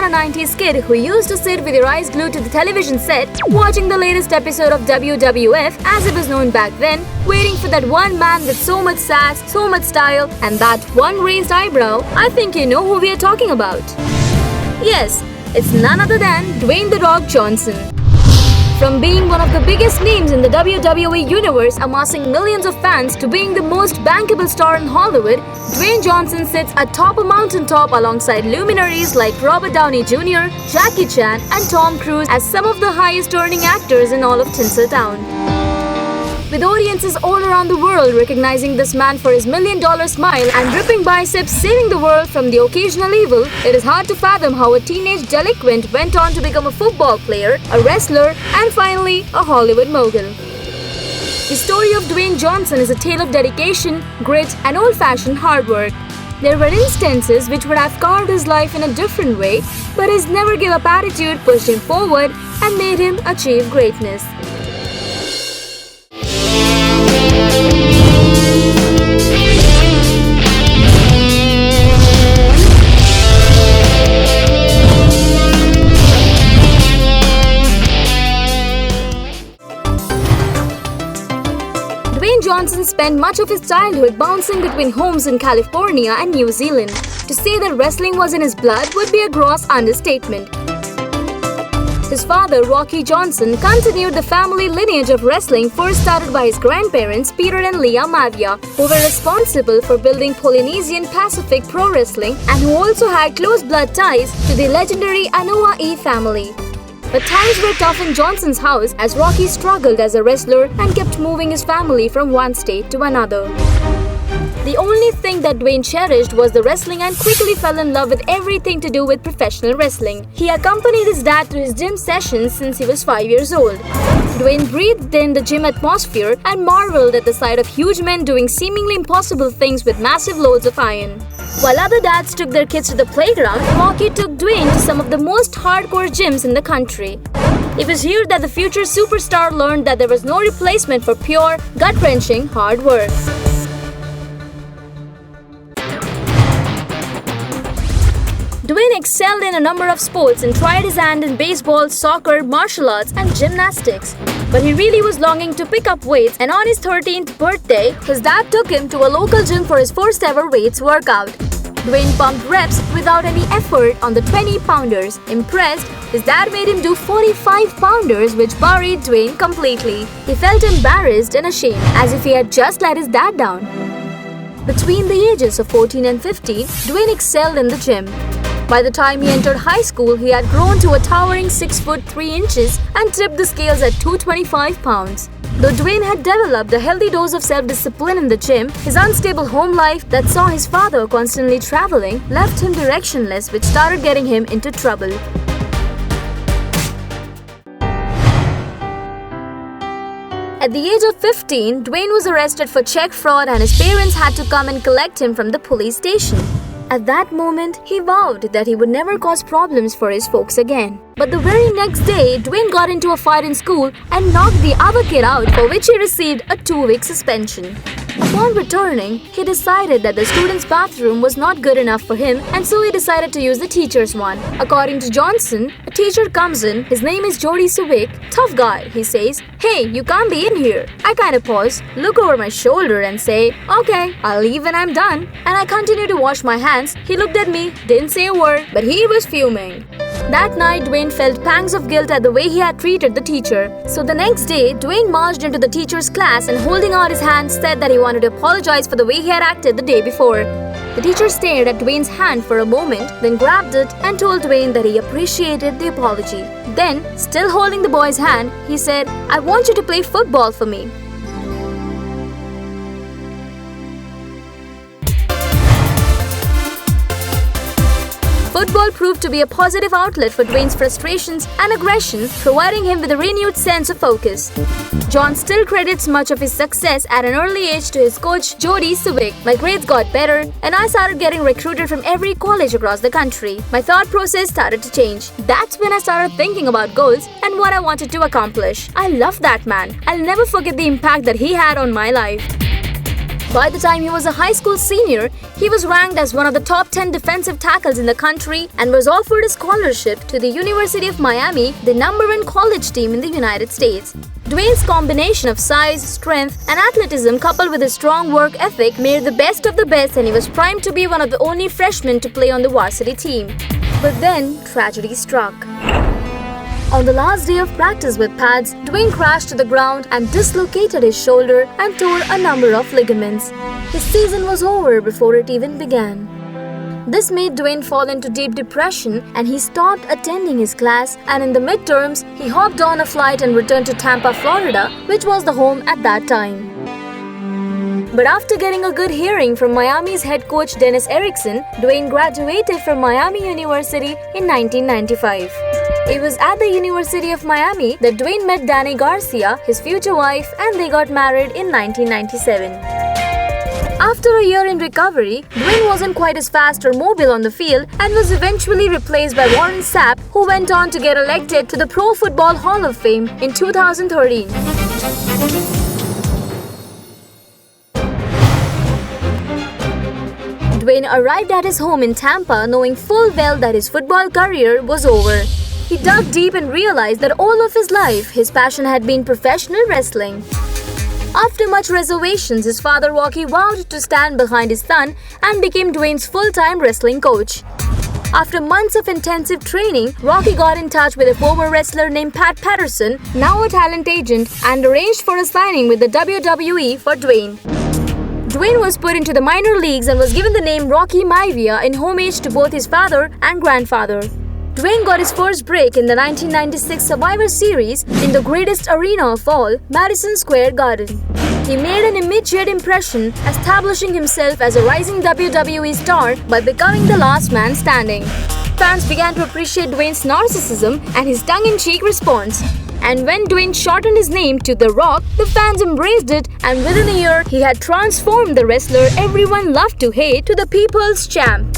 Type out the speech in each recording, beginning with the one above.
a 90s kid who used to sit with your eyes glued to the television set, watching the latest episode of WWF as it was known back then, waiting for that one man with so much sass, so much style, and that one raised eyebrow, I think you know who we are talking about. Yes, it's none other than Dwayne "The Rock" Johnson. From being one of the biggest names in the WWE universe, amassing millions of fans, to being the most bankable star in Hollywood, Dwayne Johnson sits atop a mountaintop alongside luminaries like Robert Downey Jr., Jackie Chan, and Tom Cruise as some of the highest earning actors in all of Tinseltown. With audiences all around the world recognizing this man for his $1 million smile and ripping biceps saving the world from the occasional evil, it is hard to fathom how a teenage delinquent went on to become a football player, a wrestler, and finally a Hollywood mogul. The story of Dwayne Johnson is a tale of dedication, grit, and old-fashioned hard work. There were instances which would have carved his life in a different way, but his never give up attitude pushed him forward and made him achieve greatness. Dwayne Johnson spent much of his childhood bouncing between homes in California and New Zealand. To say that wrestling was in his blood would be a gross understatement. His father, Rocky Johnson, continued the family lineage of wrestling first started by his grandparents, Peter and Leah Mavia, who were responsible for building Polynesian Pacific Pro Wrestling and who also had close blood ties to the legendary Anoa'i E family. But times were tough in Johnson's house as Rocky struggled as a wrestler and kept moving his family from one state to another. The only thing that Dwayne cherished was the wrestling and quickly fell in love with everything to do with professional wrestling. He accompanied his dad to his gym sessions since he was 5 years old. Dwayne breathed in the gym atmosphere and marveled at the sight of huge men doing seemingly impossible things with massive loads of iron. While other dads took their kids to the playground, Rocky took Dwayne to some of the most hardcore gyms in the country. It was here that the future superstar learned that there was no replacement for pure, gut-wrenching hard work. Dwayne excelled in a number of sports and tried his hand in baseball, soccer, martial arts, and gymnastics. But he really was longing to pick up weights, and on his 13th birthday, his dad took him to a local gym for his first ever weights workout. Dwayne pumped reps without any effort on the 20-pounders. Impressed, his dad made him do 45-pounders, which buried Dwayne completely. He felt embarrassed and ashamed, as if he had just let his dad down. Between the ages of 14 and 15, Dwayne excelled in the gym. By the time he entered high school, he had grown to a towering 6 foot 3 inches and tipped the scales at 225 pounds. Though Dwayne had developed a healthy dose of self-discipline in the gym, his unstable home life that saw his father constantly traveling left him directionless, which started getting him into trouble. At the age of 15, Dwayne was arrested for check fraud and his parents had to come and collect him from the police station. At that moment, he vowed that he would never cause problems for his folks again. But the very next day, Dwayne got into a fight in school and knocked the other kid out, for which he received a 2-week suspension. Upon returning, he decided that the student's bathroom was not good enough for him, and so he decided to use the teacher's one. According to Johnson, a teacher comes in, his name is Jody Subic. Tough guy, he says, "Hey, you can't be in here." I kind of pause, look over my shoulder and say, "Okay, I'll leave when I'm done." And I continue to wash my hands. He looked at me, didn't say a word, but he was fuming. That night, Dwayne felt pangs of guilt at the way he had treated the teacher. So the next day, Dwayne marched into the teacher's class and holding out his hand said that he wanted to apologize for the way he had acted the day before. The teacher stared at Dwayne's hand for a moment, then grabbed it and told Dwayne that he appreciated the apology. Then, still holding the boy's hand, he said, "I want you to play football for me." Football proved to be a positive outlet for Dwayne's frustrations and aggression, providing him with a renewed sense of focus. John still credits much of his success at an early age to his coach, Jody Subic. "My grades got better, and I started getting recruited from every college across the country. My thought process started to change. That's when I started thinking about goals and what I wanted to accomplish. I love that man. I'll never forget the impact that he had on my life." By the time he was a high school senior, he was ranked as one of the top 10 defensive tackles in the country and was offered a scholarship to the University of Miami, the #1 college team in the United States. Dwayne's combination of size, strength, and athleticism coupled with his strong work ethic made the best of the best, and he was primed to be one of the only freshmen to play on the varsity team. But then, tragedy struck. On the last day of practice with pads, Dwayne crashed to the ground and dislocated his shoulder and tore a number of ligaments. His season was over before it even began. This made Dwayne fall into deep depression and he stopped attending his class, and in the midterms, he hopped on a flight and returned to Tampa, Florida, which was the home at that time. But after getting a good hearing from Miami's head coach Dennis Erickson, Dwayne graduated from Miami University in 1995. It was at the University of Miami that Dwayne met Danny Garcia, his future wife, and they got married in 1997. After a year in recovery, Dwayne wasn't quite as fast or mobile on the field and was eventually replaced by Warren Sapp, who went on to get elected to the Pro Football Hall of Fame in 2013. Dwayne arrived at his home in Tampa knowing full well that his football career was over. He dug deep and realized that all of his life, his passion had been professional wrestling. After much reservations, his father Rocky vowed to stand behind his son and became Dwayne's full-time wrestling coach. After months of intensive training, Rocky got in touch with a former wrestler named Pat Patterson, now a talent agent, and arranged for a signing with the WWE for Dwayne. Dwayne was put into the minor leagues and was given the name Rocky Maivia in homage to both his father and grandfather. Dwayne got his first break in the 1996 Survivor Series in the greatest arena of all, Madison Square Garden. He made an immediate impression, establishing himself as a rising WWE star by becoming the last man standing. Fans began to appreciate Dwayne's narcissism and his tongue-in-cheek response. And when Dwayne shortened his name to The Rock, the fans embraced it, and within a year, he had transformed the wrestler everyone loved to hate to the people's champ.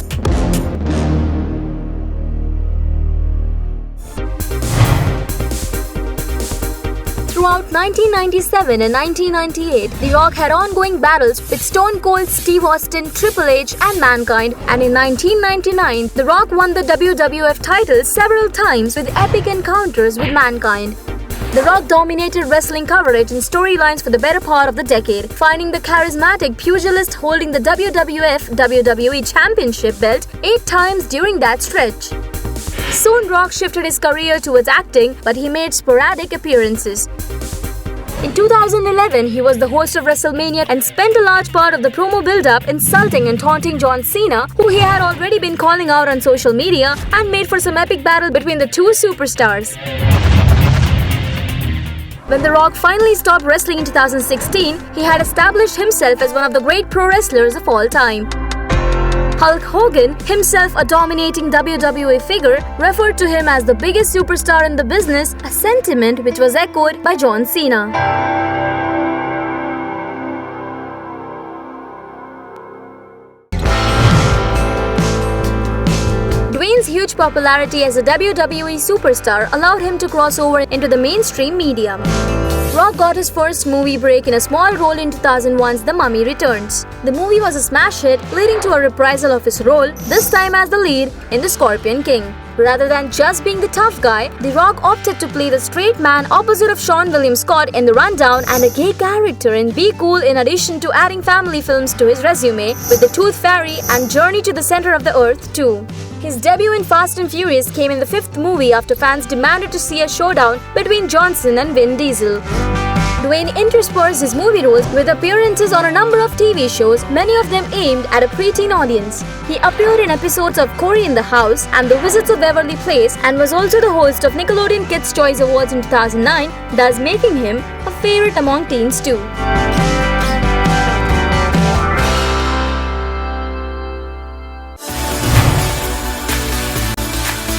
Throughout 1997 and 1998, The Rock had ongoing battles with Stone Cold Steve Austin, Triple H, and Mankind, and in 1999, The Rock won the WWF title several times with epic encounters with Mankind. The Rock dominated wrestling coverage and storylines for the better part of the decade, finding the charismatic pugilist holding the WWF WWE Championship belt 8 times during that stretch. Soon Rock shifted his career towards acting, but he made sporadic appearances. In 2011, he was the host of WrestleMania and spent a large part of the promo build-up insulting and taunting John Cena, who he had already been calling out on social media, and made for some epic battle between the two superstars. When The Rock finally stopped wrestling in 2016, he had established himself as one of the great pro wrestlers of all time. Hulk Hogan, himself a dominating WWE figure, referred to him as the biggest superstar in the business, a sentiment which was echoed by John Cena. Dwayne's huge popularity as a WWE superstar allowed him to cross over into the mainstream media. Rock got his first movie break in a small role in 2001's The Mummy Returns. The movie was a smash hit, leading to a reprisal of his role, this time as the lead in The Scorpion King. Rather than just being the tough guy, The Rock opted to play the straight man opposite of Sean William Scott in The Rundown and a gay character in Be Cool, in addition to adding family films to his resume with The Tooth Fairy and Journey to the Center of the Earth too. His debut in Fast and Furious came in the 5th movie after fans demanded to see a showdown between Johnson and Vin Diesel. Dwayne interspersed his movie roles with appearances on a number of TV shows, many of them aimed at a preteen audience. He appeared in episodes of Cory in the House and The Wizards of Waverly Place, and was also the host of Nickelodeon Kids' Choice Awards in 2009, thus making him a favorite among teens too.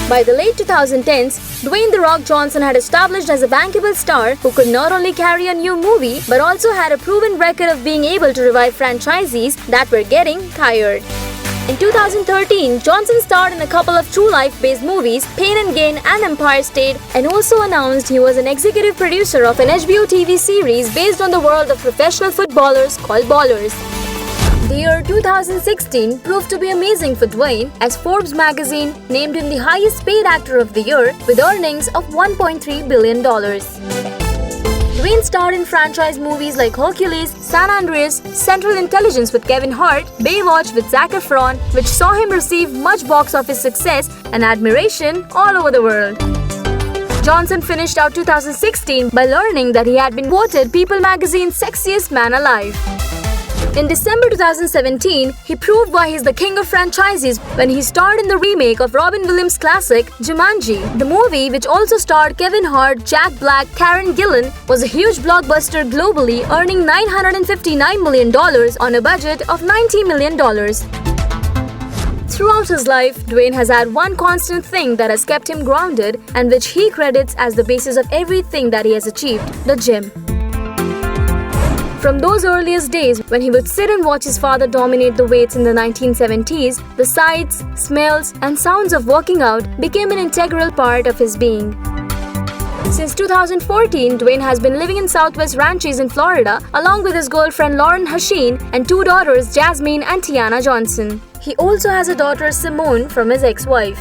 By the late 2010s, Dwayne "The Rock" Johnson had established as a bankable star who could not only carry a new movie but also had a proven record of being able to revive franchises that were getting tired. In 2013, Johnson starred in a couple of true life-based movies, Pain and Gain and Empire State, and also announced he was an executive producer of an HBO TV series based on the world of professional footballers called Ballers. The year 2016 proved to be amazing for Dwayne as Forbes magazine named him the highest paid actor of the year with earnings of $1.3 billion. Dwayne starred in franchise movies like Hercules, San Andreas, Central Intelligence with Kevin Hart, Baywatch with Zac Efron, which saw him receive much box office success and admiration all over the world. Johnson finished out 2016 by learning that he had been voted People magazine's sexiest man alive. In December 2017, he proved why he's the king of franchises when he starred in the remake of Robin Williams' classic Jumanji. The movie, which also starred Kevin Hart, Jack Black, Karen Gillan, was a huge blockbuster globally, earning $959 million on a budget of $90 million. Throughout his life, Dwayne has had one constant thing that has kept him grounded and which he credits as the basis of everything that he has achieved: the gym. From those earliest days when he would sit and watch his father dominate the weights in the 1970s, the sights, smells, and sounds of working out became an integral part of his being. Since 2014, Dwayne has been living in Southwest Ranches in Florida along with his girlfriend Lauren Hasheen and two daughters Jasmine and Tiana Johnson. He also has a daughter Simone from his ex-wife.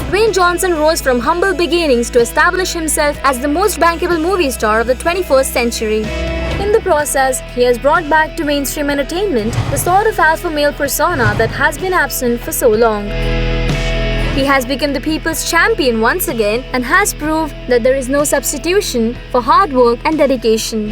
Dwayne Johnson rose from humble beginnings to establish himself as the most bankable movie star of the 21st century. In the process, he has brought back to mainstream entertainment the sort of alpha male persona that has been absent for so long. He has become the people's champion once again and has proved that there is no substitution for hard work and dedication.